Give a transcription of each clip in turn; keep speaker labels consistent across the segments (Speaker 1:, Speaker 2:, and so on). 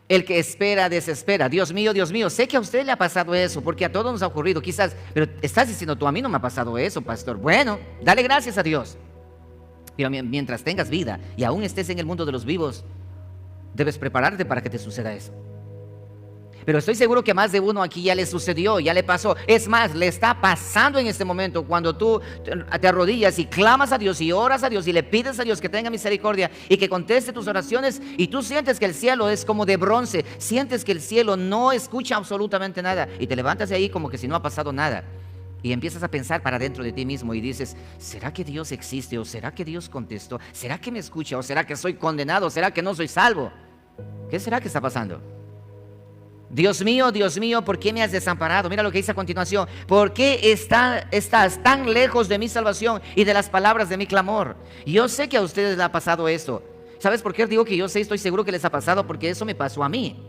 Speaker 1: El que espera, desespera. Dios mío, sé que a usted le ha pasado eso, porque a todos nos ha ocurrido, quizás, pero estás diciendo tú, a mí no me ha pasado eso, pastor. Bueno, dale gracias a Dios. Pero mientras tengas vida y aún estés en el mundo de los vivos, debes prepararte para que te suceda eso. Pero estoy seguro que a más de uno aquí ya le sucedió, ya le pasó. Es más, le está pasando en este momento cuando tú te arrodillas y clamas a Dios y oras a Dios y le pides a Dios que tenga misericordia y que conteste tus oraciones, y tú sientes que el cielo es como de bronce, sientes que el cielo no escucha absolutamente nada, y te levantas de ahí como que si no ha pasado nada. Y empiezas a pensar para dentro de ti mismo y dices, ¿será que Dios existe? ¿O será que Dios contestó? ¿Será que me escucha? ¿O será que soy condenado? ¿O será que no soy salvo? ¿Qué será que está pasando? Dios mío, ¿por qué me has desamparado? Mira lo que dice a continuación. ¿Por qué estás tan lejos de mi salvación y de las palabras de mi clamor? Yo sé que a ustedes les ha pasado esto. ¿Sabes por qué digo que yo sé? Estoy seguro que les ha pasado, porque eso me pasó a mí.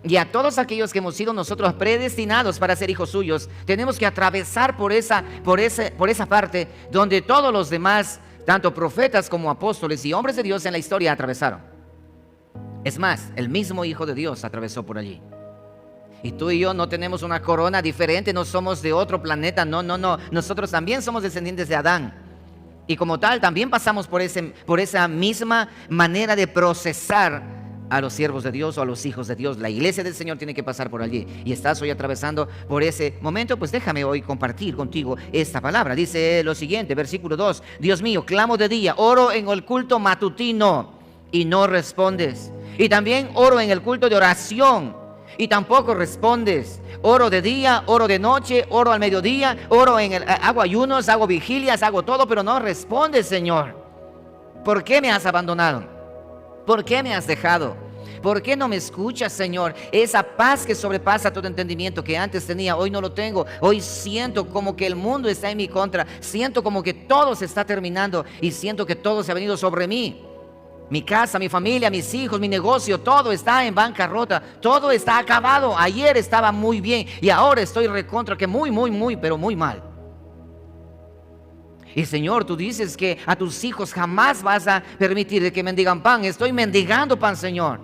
Speaker 1: Y a todos aquellos que hemos sido nosotros predestinados para ser hijos suyos, tenemos que atravesar por esa parte donde todos los demás, tanto profetas como apóstoles y hombres de Dios en la historia, atravesaron. Es más, el mismo Hijo de Dios atravesó por allí. Y tú y yo no tenemos una corona diferente, no somos de otro planeta, no. Nosotros también somos descendientes de Adán. Y como tal, también pasamos por esa misma manera de procesar a los siervos de Dios o a los hijos de Dios. La iglesia del Señor tiene que pasar por allí. Y estás hoy atravesando por ese momento, pues déjame hoy compartir contigo esta palabra. Dice lo siguiente, versículo 2. Dios mío, clamo de día, oro en el culto matutino y no respondes. Y también oro en el culto de oración y tampoco respondes. Oro de día, oro de noche, oro al mediodía, hago ayunos, hago vigilias, hago todo, pero no respondes, Señor. ¿Por qué me has abandonado? ¿Por qué me has dejado? ¿Por qué no me escuchas, Señor? Esa paz que sobrepasa todo entendimiento que antes tenía, hoy no lo tengo. Hoy siento como que el mundo está en mi contra. Siento como que todo se está terminando y siento que todo se ha venido sobre mí. Mi casa, mi familia, mis hijos, mi negocio, todo está en bancarrota, todo está acabado. Ayer estaba muy bien y ahora estoy recontra que pero muy mal. Y Señor, tú dices que a tus hijos jamás vas a permitir que mendigan pan. Estoy mendigando pan, Señor.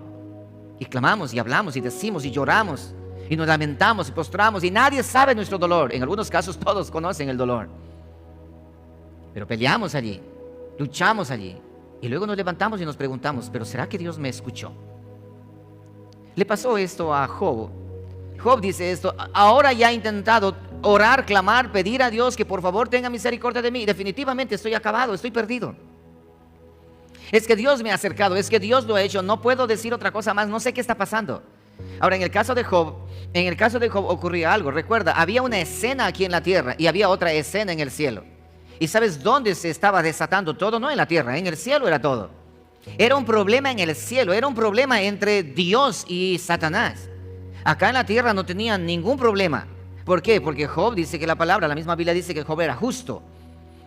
Speaker 1: Y clamamos y hablamos y decimos y lloramos y nos lamentamos y postramos y nadie sabe nuestro dolor. En algunos casos todos conocen el dolor. Pero peleamos allí, luchamos allí. Y luego nos levantamos y nos preguntamos, ¿pero será que Dios me escuchó? Le pasó esto a Job. Job dice esto: ahora ya he intentado orar, clamar, pedir a Dios que por favor tenga misericordia de mí. Definitivamente estoy acabado, estoy perdido. Es que Dios me ha acercado, es que Dios lo ha hecho, no puedo decir otra cosa más, no sé qué está pasando. Ahora, en el caso de Job ocurría algo. Recuerda, había una escena aquí en la tierra y había otra escena en el cielo. ¿Y sabes dónde se estaba desatando todo? No en la tierra, en el cielo era todo. Era un problema en el cielo, era un problema entre Dios y Satanás. Acá en la tierra no tenían ningún problema. ¿Por qué? Porque Job dice que la misma Biblia dice que Job era justo.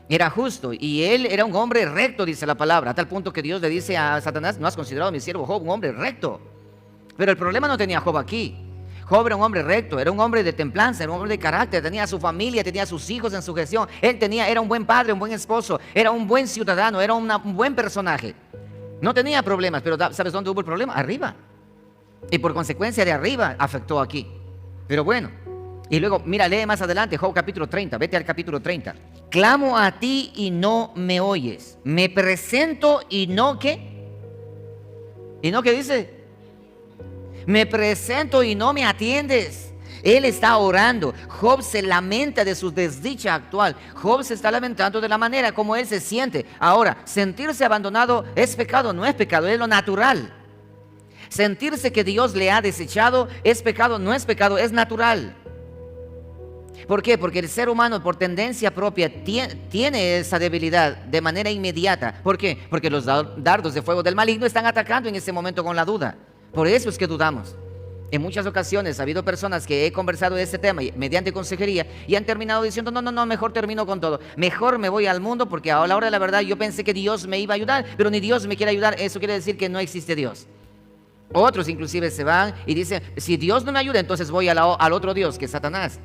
Speaker 1: Era justo y él era un hombre recto, dice la palabra, a tal punto que Dios le dice a Satanás: ¿no has considerado a mi siervo Job un hombre recto? Pero el problema no tenía Job aquí. Job era un hombre recto, era un hombre de templanza, era un hombre de carácter, tenía a su familia, tenía a sus hijos en su gestión. Era un buen padre, un buen esposo, era un buen ciudadano, era un buen personaje. No tenía problemas, pero ¿sabes dónde hubo el problema? Arriba. Y por consecuencia de arriba afectó aquí. Pero bueno, y luego mira, lee más adelante Job capítulo 30, vete al capítulo 30. Clamo a ti y no me oyes, me presento y no ¿qué? ¿Y no qué dice? Me presento y no me atiendes. Él está orando. Job se lamenta de su desdicha actual. Job se está lamentando de la manera como él se siente. Ahora, sentirse abandonado es pecado, no es pecado, es lo natural. Sentirse que Dios le ha desechado es pecado, no es pecado, es natural. ¿Por qué? Porque el ser humano por tendencia propia tiene esa debilidad de manera inmediata. ¿Por qué? Porque los dardos de fuego del maligno están atacando en ese momento con la duda. Por eso es que dudamos. En muchas ocasiones ha habido personas que he conversado de este tema mediante consejería y han terminado diciendo: no, mejor termino con todo. Mejor me voy al mundo porque a la hora de la verdad yo pensé que Dios me iba a ayudar, pero ni Dios me quiere ayudar. Eso quiere decir que no existe Dios. Otros inclusive se van y dicen: si Dios no me ayuda, entonces voy al otro Dios, que es Satanás.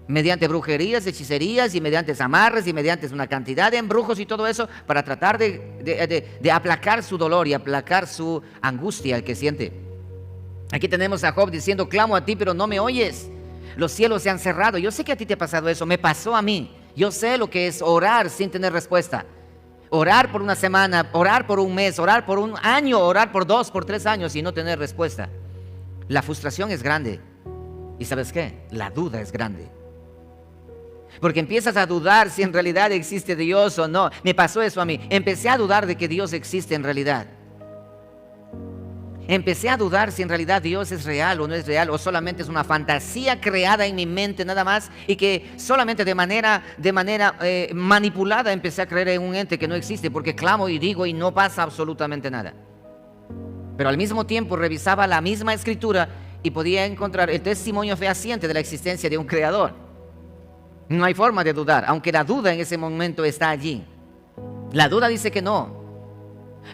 Speaker 1: Mediante brujerías, hechicerías y mediante amarres y mediante una cantidad de embrujos y todo eso para tratar de aplacar su dolor y aplacar su angustia el que siente. Aquí tenemos a Job diciendo: clamo a ti, pero no me oyes. Los cielos se han cerrado. Yo sé que a ti te ha pasado eso, me pasó a mí. Yo sé lo que es orar sin tener respuesta. Orar por una semana, orar por un mes, orar por un año, orar por 2, por 3 años y no tener respuesta. La frustración es grande. ¿Y sabes qué? La duda es grande. Porque empiezas a dudar si en realidad existe Dios o no. Me pasó eso a mí. Empecé a dudar de que Dios existe en realidad. Empecé a dudar si en realidad Dios es real o no es real, o solamente es una fantasía creada en mi mente nada más, y que solamente de manera manipulada empecé a creer en un ente que no existe, porque clamo y digo y no pasa absolutamente nada. Pero al mismo tiempo revisaba la misma escritura y podía encontrar el testimonio fehaciente de la existencia de un creador. No hay forma de dudar, aunque la duda en ese momento está allí. La duda dice que no.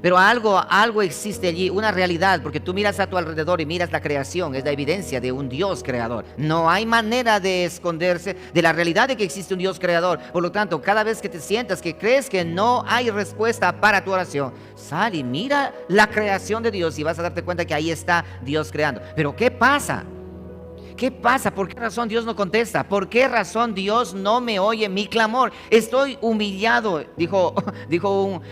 Speaker 1: Pero algo existe allí, una realidad, porque tú miras a tu alrededor y miras la creación, es la evidencia de un Dios creador. No hay manera de esconderse de la realidad de que existe un Dios creador. Por lo tanto, cada vez que te sientas que crees que no hay respuesta para tu oración, sal y mira la creación de Dios y vas a darte cuenta que ahí está Dios creando. Pero ¿qué pasa? ¿Qué pasa? ¿Por qué razón Dios no contesta? ¿Por qué razón Dios no me oye mi clamor? Estoy humillado, dijo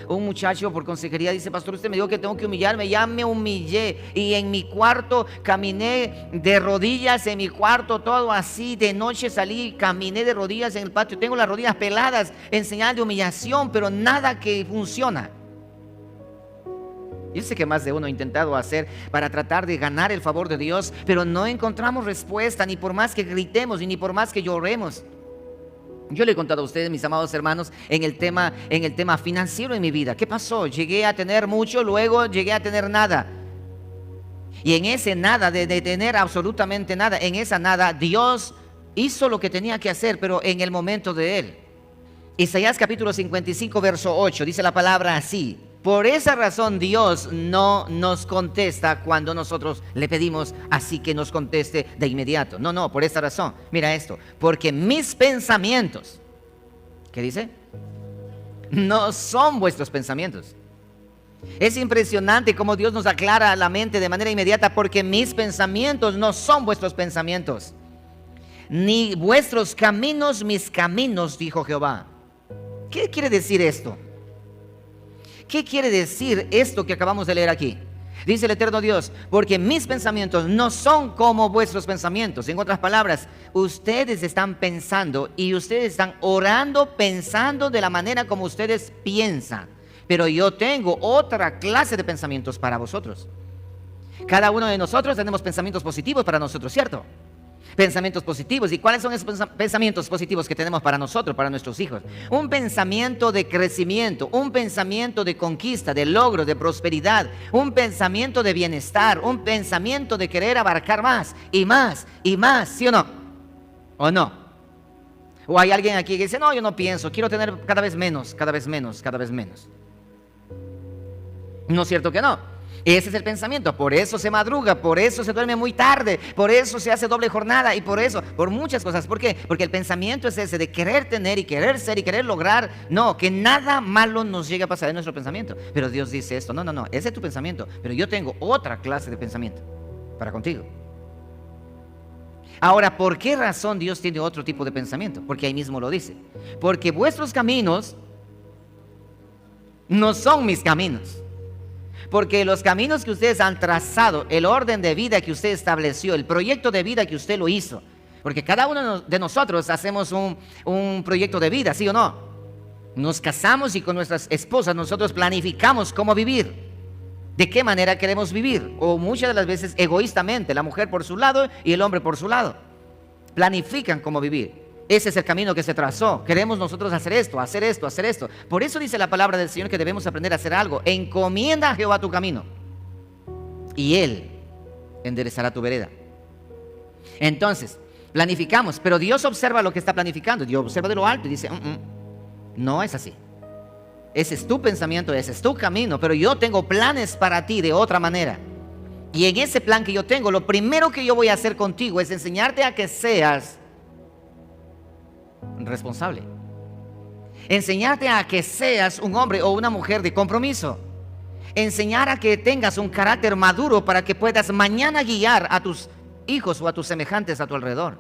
Speaker 1: un muchacho por consejería. Dice: pastor, usted me dijo que tengo que humillarme. Ya me humillé y en mi cuarto caminé de rodillas, en mi cuarto todo así. De noche salí, caminé de rodillas en el patio. Tengo las rodillas peladas en señal de humillación, pero nada que funciona. Yo sé que más de uno ha intentado hacer para tratar de ganar el favor de Dios, pero no encontramos respuesta, ni por más que gritemos y ni por más que lloremos. Yo le he contado a ustedes, mis amados hermanos, en el tema financiero en mi vida. ¿Qué pasó? Llegué a tener mucho, luego llegué a tener nada. Y en ese nada, de tener absolutamente nada, en esa nada, Dios hizo lo que tenía que hacer, pero en el momento de Él. Isaías capítulo 55, verso 8, dice la palabra así: por esa razón Dios no nos contesta cuando nosotros le pedimos así que nos conteste de inmediato. No, por esta razón. Mira esto: porque mis pensamientos, ¿qué dice? No son vuestros pensamientos. Es impresionante cómo Dios nos aclara la mente de manera inmediata: porque mis pensamientos no son vuestros pensamientos, ni vuestros caminos mis caminos, dijo Jehová. ¿Qué quiere decir esto? ¿Qué quiere decir esto que acabamos de leer aquí? Dice el eterno Dios: porque mis pensamientos no son como vuestros pensamientos. En otras palabras, ustedes están pensando y ustedes están orando pensando de la manera como ustedes piensan. Pero yo tengo otra clase de pensamientos para vosotros. Cada uno de nosotros tenemos pensamientos positivos para nosotros, ¿cierto? Pensamientos positivos. ¿Y cuáles son esos pensamientos positivos que tenemos para nosotros, para nuestros hijos? Un pensamiento de crecimiento, un pensamiento de conquista, de logro, de prosperidad, un pensamiento de bienestar, un pensamiento de querer abarcar más y más y más, ¿sí o no? ¿O no? ¿O hay alguien aquí que dice: no, yo no pienso, quiero tener cada vez menos, cada vez menos, cada vez menos? ¿No es cierto que no? Ese es el pensamiento. Por eso se madruga, por eso se duerme muy tarde, por eso se hace doble jornada, y por eso, por muchas cosas. ¿Por qué? Porque el pensamiento es ese de querer tener y querer ser y querer lograr. No, que nada malo nos llegue a pasar en nuestro pensamiento. Pero Dios dice esto: no, ese es tu pensamiento, pero yo tengo otra clase de pensamiento para contigo. Ahora, ¿por qué razón Dios tiene otro tipo de pensamiento? Porque ahí mismo lo dice: porque vuestros caminos no son mis caminos. Porque los caminos que ustedes han trazado, el orden de vida que usted estableció, el proyecto de vida que usted lo hizo, porque cada uno de nosotros hacemos un proyecto de vida, ¿sí o no? Nos casamos y con nuestras esposas nosotros planificamos cómo vivir, de qué manera queremos vivir, o muchas de las veces egoístamente, la mujer por su lado y el hombre por su lado. Planifican cómo vivir. Ese es el camino que se trazó. Queremos nosotros hacer esto, hacer esto, hacer esto. Por eso dice la palabra del Señor que debemos aprender a hacer algo. Encomienda a Jehová tu camino y Él enderezará tu vereda. Entonces, planificamos, pero Dios observa lo que está planificando. Dios observa de lo alto y dice: no es así. Ese es tu pensamiento, ese es tu camino, pero yo tengo planes para ti de otra manera. Y en ese plan que yo tengo, lo primero que yo voy a hacer contigo es enseñarte a que seas responsable, enseñarte a que seas un hombre o una mujer de compromiso, enseñar a que tengas un carácter maduro para que puedas mañana guiar a tus hijos o a tus semejantes a tu alrededor.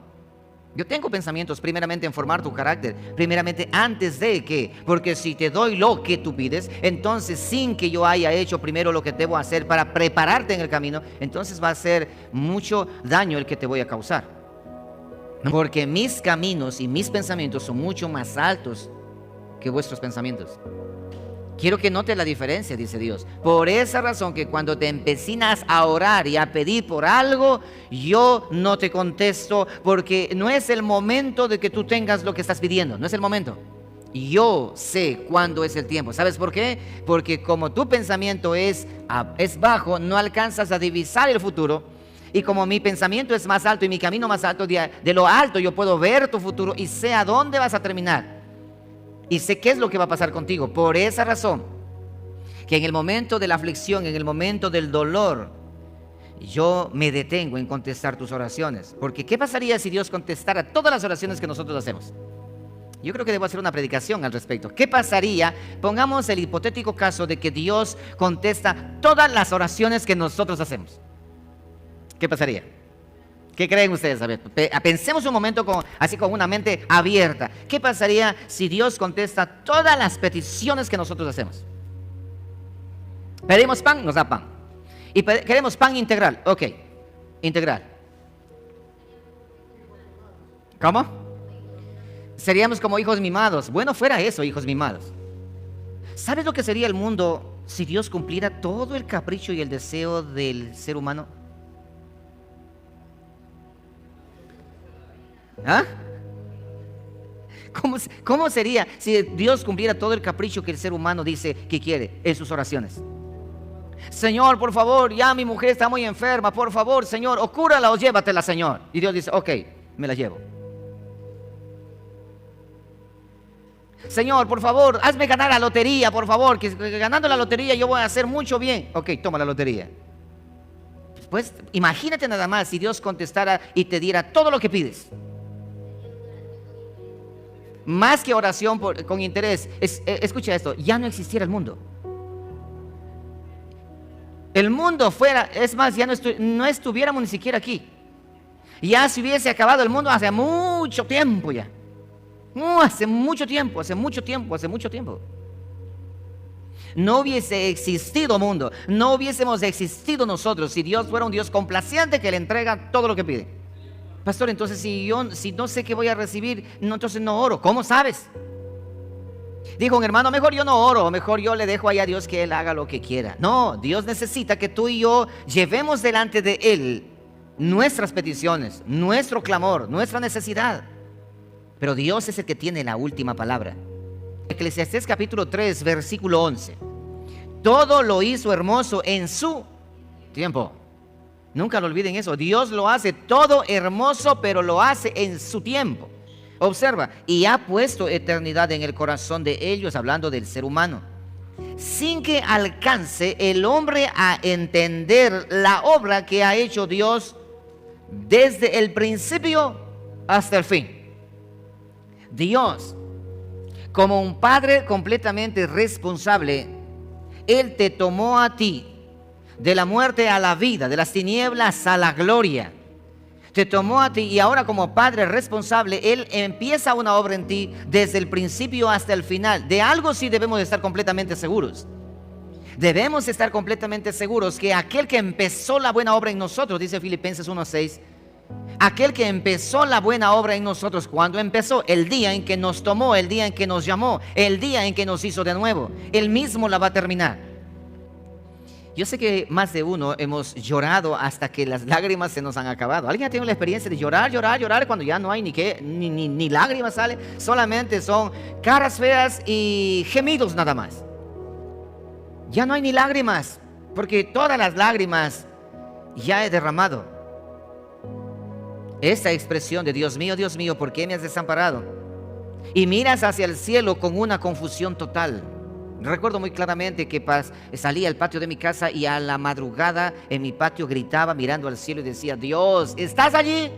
Speaker 1: Yo tengo pensamientos primeramente en formar tu carácter, primeramente antes de que, porque si te doy lo que tú pides, entonces sin que yo haya hecho primero lo que debo hacer para prepararte en el camino, entonces va a ser mucho daño el que te voy a causar. Porque mis caminos y mis pensamientos son mucho más altos que vuestros pensamientos. Quiero que notes la diferencia, dice Dios. Por esa razón que cuando te empecinas a orar y a pedir por algo, yo no te contesto, porque no es el momento de que tú tengas lo que estás pidiendo. No es el momento. Yo sé cuándo es el tiempo. ¿Sabes por qué? Porque como tu pensamiento es bajo, no alcanzas a divisar el futuro. Y como mi pensamiento es más alto y mi camino más alto, de lo alto yo puedo ver tu futuro y sé a dónde vas a terminar. Y sé qué es lo que va a pasar contigo. Por esa razón, que en el momento de la aflicción, en el momento del dolor, yo me detengo en contestar tus oraciones. Porque ¿qué pasaría si Dios contestara todas las oraciones que nosotros hacemos? Yo creo que debo hacer una predicación al respecto. ¿Qué pasaría? Pongamos el hipotético caso de que Dios contesta todas las oraciones que nosotros hacemos. ¿Qué pasaría? ¿Qué creen ustedes? A ver, pensemos un momento así con una mente abierta. ¿Qué pasaría si Dios contesta todas las peticiones que nosotros hacemos? Pedimos pan, nos da pan. Y queremos pan integral. Ok, integral. ¿Cómo? Seríamos como hijos mimados. Bueno, fuera eso, hijos mimados. ¿Sabes lo que sería el mundo si Dios cumpliera todo el capricho y el deseo del ser humano? ¿Ah? ¿Cómo sería si Dios cumpliera todo el capricho que el ser humano dice que quiere en sus oraciones? Señor, por favor, ya mi mujer está muy enferma, por favor, Señor, o cúrala o llévatela, Señor. Y Dios dice, ok, me la llevo. Señor, por favor, hazme ganar la lotería, por favor, que ganando la lotería yo voy a hacer mucho bien. Ok, toma la lotería. Pues imagínate nada más si Dios contestara y te diera todo lo que pides. Más que oración con interés. Escucha esto, ya no existiera el mundo. El mundo fuera, es más, ya no estuviéramos ni siquiera aquí. Ya se hubiese acabado el mundo hace mucho tiempo ya. Hace mucho tiempo. No hubiese existido mundo, no hubiésemos existido nosotros si Dios fuera un Dios complaciente que le entrega todo lo que pide. Pastor, entonces si no sé qué voy a recibir, entonces no oro. ¿Cómo sabes? Dijo un hermano, mejor yo no oro, mejor yo le dejo ahí a Dios que Él haga lo que quiera. No, Dios necesita que tú y yo llevemos delante de Él nuestras peticiones, nuestro clamor, nuestra necesidad. Pero Dios es el que tiene la última palabra. Eclesiastés capítulo 3, versículo 11. Todo lo hizo hermoso en su tiempo. Nunca lo olviden eso. Dios lo hace todo hermoso, pero lo hace en su tiempo. Observa, y ha puesto eternidad en el corazón de ellos, hablando del ser humano, sin que alcance el hombre a entender la obra que ha hecho Dios desde el principio hasta el fin. Dios, como un padre completamente responsable, Él te tomó a ti de la muerte a la vida, de las tinieblas a la gloria. Te tomó a ti y ahora como padre responsable, Él empieza una obra en ti desde el principio hasta el final. De algo sí debemos estar completamente seguros. Debemos estar completamente seguros que aquel que empezó la buena obra en nosotros, dice Filipenses 1:6, aquel que empezó la buena obra en nosotros, ¿cuándo empezó? El día en que nos tomó, el día en que nos llamó, el día en que nos hizo de nuevo. Él mismo la va a terminar. Yo sé que más de uno hemos llorado hasta que las lágrimas se nos han acabado. ¿Alguien ha tenido la experiencia de llorar cuando ya no hay ni lágrimas salen? Solamente son caras feas y gemidos nada más. Ya no hay ni lágrimas, porque todas las lágrimas ya he derramado. Esta expresión de Dios mío, ¿por qué me has desamparado? Y miras hacia el cielo con una confusión total. Recuerdo muy claramente que salía al patio de mi casa y a la madrugada en mi patio gritaba mirando al cielo y decía, Dios, ¿estás allí?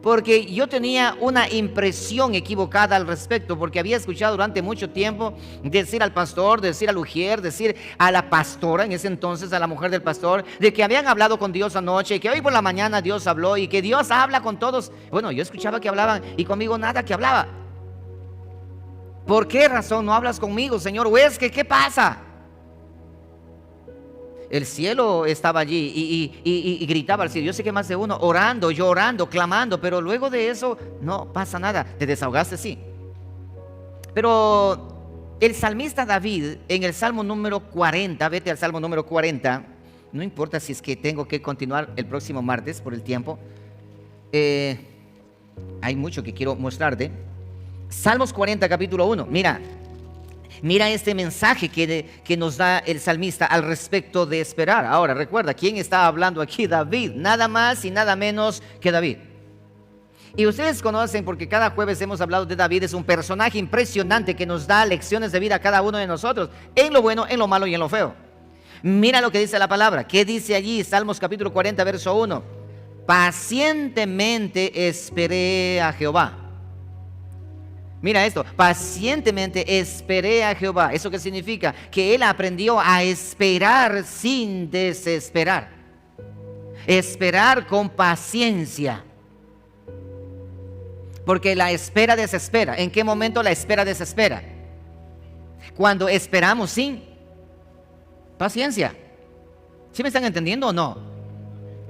Speaker 1: porque yo tenía una impresión equivocada al respecto, porque había escuchado durante mucho tiempo decir al pastor, decir al ujier, decir a la pastora, en ese entonces a la mujer del pastor, de que habían hablado con Dios anoche, y que hoy por la mañana Dios habló, y que Dios habla con todos. Bueno, yo escuchaba que hablaban, y conmigo nada que hablaba. ¿Por qué razón no hablas conmigo, Señor? ¿O es que qué pasa? El cielo estaba allí y gritaba al cielo. Yo sé que más de uno orando, llorando, clamando, pero luego de eso no pasa nada. Te desahogaste, sí. Pero el salmista David, en el Salmo número 40, vete al Salmo número 40, no importa si es que tengo que continuar el próximo martes por el tiempo, hay mucho que quiero mostrarte. Salmos 40, capítulo 1, Mira este mensaje que nos da el salmista al respecto de esperar. Ahora, recuerda, ¿quién está hablando aquí? David, nada más y nada menos que David. Y ustedes conocen, porque cada jueves hemos hablado de David, es un personaje impresionante que nos da lecciones de vida a cada uno de nosotros, en lo bueno, en lo malo y en lo feo. Mira lo que dice la palabra. ¿Qué dice allí? Salmos capítulo 40, verso 1. Pacientemente esperé a Jehová. Mira esto, pacientemente esperé a Jehová. ¿Eso qué significa? Que él aprendió a esperar sin desesperar. Esperar con paciencia. Porque la espera desespera. ¿En qué momento la espera desespera? Cuando esperamos sin paciencia. ¿Sí me están entendiendo o no?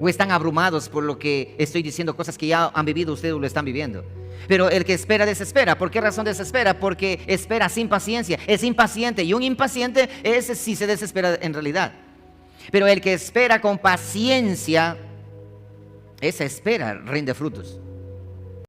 Speaker 1: ¿O están abrumados por lo que estoy diciendo, cosas que ya han vivido ustedes o lo están viviendo? Pero el que espera desespera. ¿Por qué razón desespera? Porque espera sin paciencia. Es impaciente, y un impaciente ese sí se desespera en realidad. Pero el que espera con paciencia, esa espera rinde frutos.